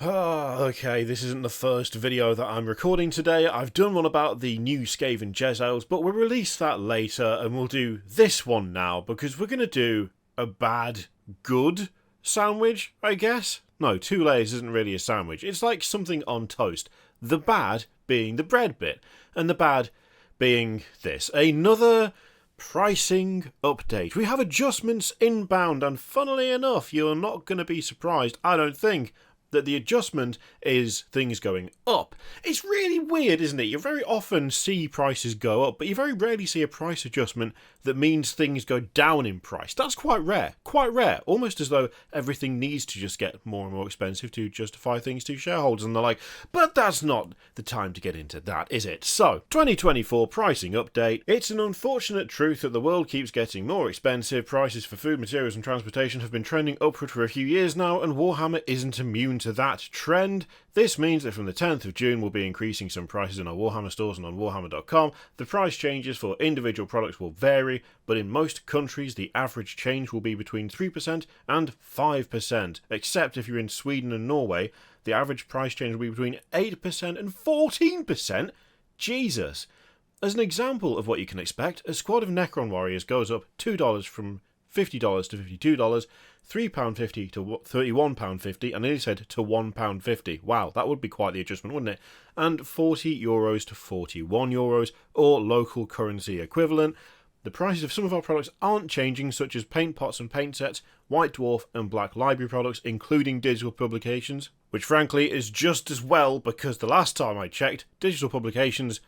Okay, this isn't the first video that I'm recording today. I've done one about the new Skaven Jezzails, but we'll release that later, and we'll do this one now, because we're going to do a bad, good sandwich, I guess? No, 2 layers isn't really a sandwich. It's like something on toast. The bad being the bread bit, and the bad being this. Another pricing update. We have adjustments inbound, and funnily enough, you're not going to be surprised, I don't think, that the adjustment is things going up. It's really weird, isn't it? You very often see prices go up, but you very rarely see a price adjustment that means things go down in price. That's quite rare. Quite rare. Almost as though everything needs to just get more and more expensive to justify things to shareholders, and they're like, but that's not the time to get into that, is it? So, 2024 pricing update. It's an unfortunate truth that the world keeps getting more expensive. Prices for food, materials and transportation have been trending upward for a few years now, and Warhammer isn't immune to that trend. This means that from the 10th of June we'll be increasing some prices in our Warhammer stores and on Warhammer.com. The price changes for individual products will vary, but in most countries the average change will be between 3% and 5%, except if you're in Sweden and Norway, the average price change will be between 8% and 14%. Jesus! As an example of what you can expect, a squad of Necron warriors goes up $2 from $50 to $52, £3.50 to £31.50, and I nearly said to £1.50. Wow, that would be quite the adjustment, wouldn't it? And €40 to €41, or local currency equivalent. The prices of some of our products aren't changing, such as paint pots and paint sets, White Dwarf and Black Library products, including digital publications, which frankly is just as well, because the last time I checked, digital publications,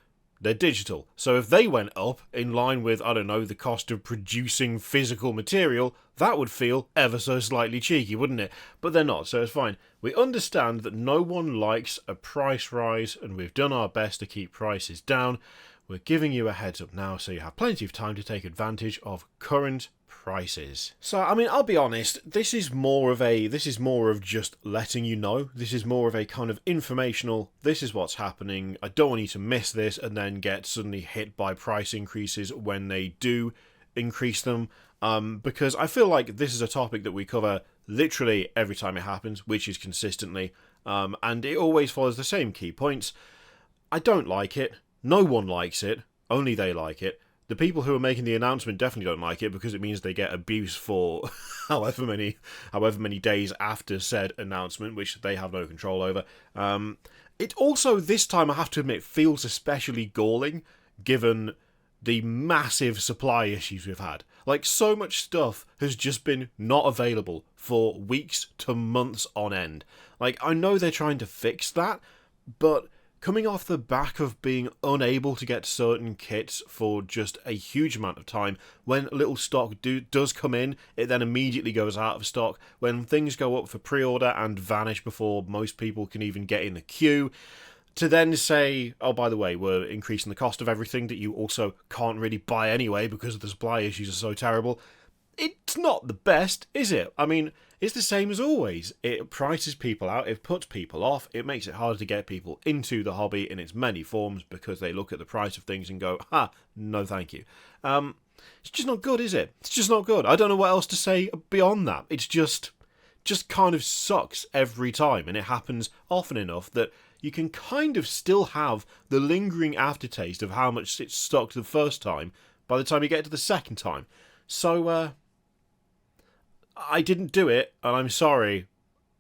they're digital. So if they went up in line with, I don't know, the cost of producing physical material, that would feel ever so slightly cheeky, wouldn't it? But they're not, so it's fine. We understand that no one likes a price rise, and we've done our best to keep prices down. We're giving you a heads up now, so you have plenty of time to take advantage of current prices. So, I mean, I'll be honest, this is more of just letting you know. This is more of a kind of informational, this is what's happening, I don't want you to miss this and then get suddenly hit by price increases when they do increase them, because I feel like this is a topic that we cover literally every time it happens, which is consistently, and it always follows the same key points. I don't like it. No one likes it. Only they like it. The people who are making the announcement definitely don't like it, because it means they get abuse for however many days after said announcement, which they have no control over. It also, this time I have to admit, feels especially galling, given the massive supply issues we've had. Like, so much stuff has just been not available for weeks to months on end. Like, I know they're trying to fix that, but coming off the back of being unable to get certain kits for just a huge amount of time, when little stock does come in, it then immediately goes out of stock. When things go up for pre-order and vanish before most people can even get in the queue, to then say, oh, by the way, we're increasing the cost of everything that you also can't really buy anyway because the supply issues are so terrible. It's not the best, is it? I mean, it's the same as always. It prices people out, it puts people off, it makes it harder to get people into the hobby in its many forms because they look at the price of things and go, no thank you. It's just not good, is it? It's just not good. I don't know what else to say beyond that. It's just kind of sucks every time, and it happens often enough that you can kind of still have the lingering aftertaste of how much it stuck the first time by the time you get to the second time. So, I didn't do it, and I'm sorry,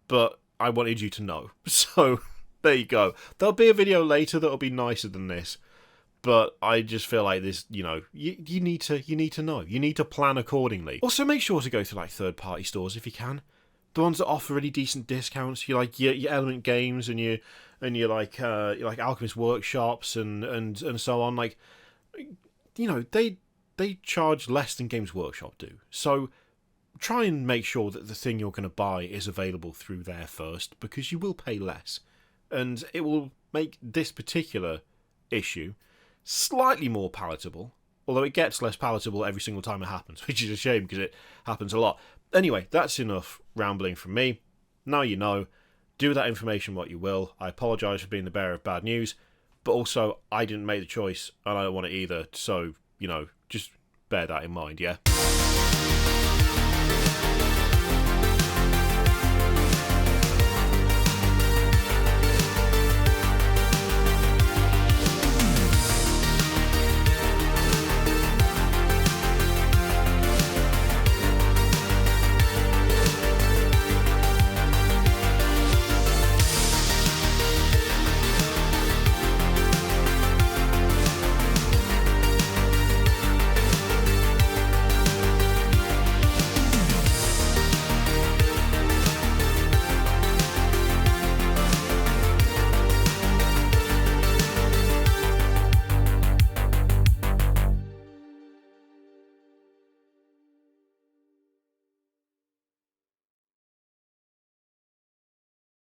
but I wanted you to know. So, there you go. There'll be a video later that'll be nicer than this, but I just feel like this, you know, you need to know. You need to plan accordingly. Also, make sure to go to, like, third-party stores if you can. The ones that offer really decent discounts. You like your Element Games and your like Alchemist Workshops and so on. Like, you know, they charge less than Games Workshop do. So try and make sure that the thing you're going to buy is available through there first, because you will pay less, and it will make this particular issue slightly more palatable. Although it gets less palatable every single time it happens, which is a shame because it happens a lot. Anyway, that's enough rambling from me. Now you know. Do with that information what you will. I apologise for being the bearer of bad news, but also I didn't make the choice and I don't want it either. So, you know, just bear that in mind, yeah?